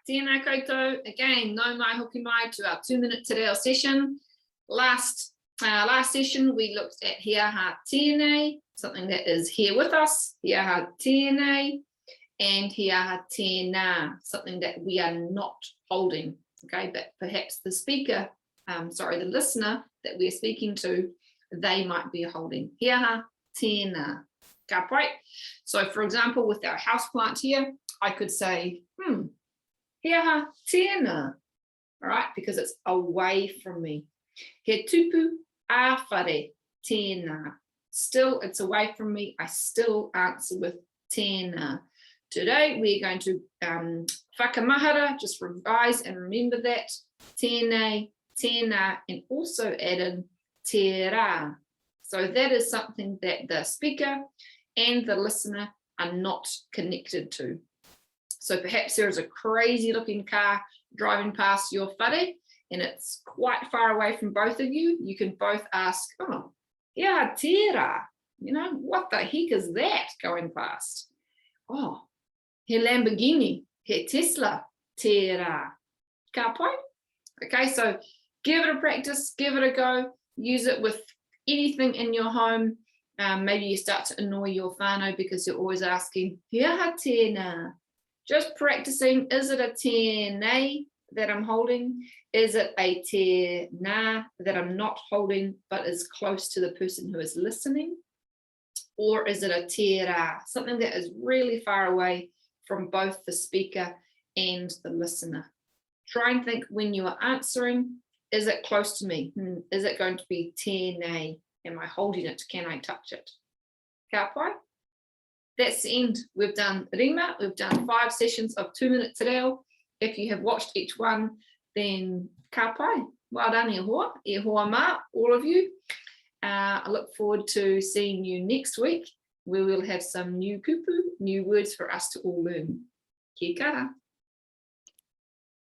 Tēnā koutou. Again, no mai hoki mai to our 2-minute te reo session. Last session, we looked at he aha tēnei, something that is here with us, he aha tēnei, and he aha tēnā, something that we are not holding, okay, but perhaps the speaker, the listener that we're speaking to, they might be holding. He aha tēnā, ka pai. So for example, with our houseplant here, I could say, he aha tēnā, all right, because it's away from me. He tupu āwhare tēnā. Still, it's away from me. I still answer with tēnā. Today, we're going to whakamahara, just revise and remember that. Tēnei, tēnā, and also add in te rā. So that is something that the speaker and the listener are not connected to. So perhaps there is a crazy looking car driving past your whare, and it's quite far away from both of you. You can both ask, oh, yeah, te rā. You know, what the heck is that going past? Oh, he Lamborghini, he Tesla, te rā. Ka pai? Okay, so give it a practice, give it a go, use it with anything in your home. Maybe you start to annoy your whānau because you're always asking, he aha tēnā. Just practicing, is it a tēnei that I'm holding? Is it a tēnā that I'm not holding but is close to the person who is listening? Or is it a te rā, something that is really far away from both the speaker and the listener? Try and think when you are answering, is it close to me? Is it going to be tēnei? Am I holding it? Can I touch it? Ka pai? That's the end. We've done rima, we've done 5 sessions of 2-minute te reo. If you have watched each one, then ka pai. Well done, e hoa mā, all of you. I look forward to seeing you next week, where we'll have some new kupu, new words for us to all learn. Kia kaha.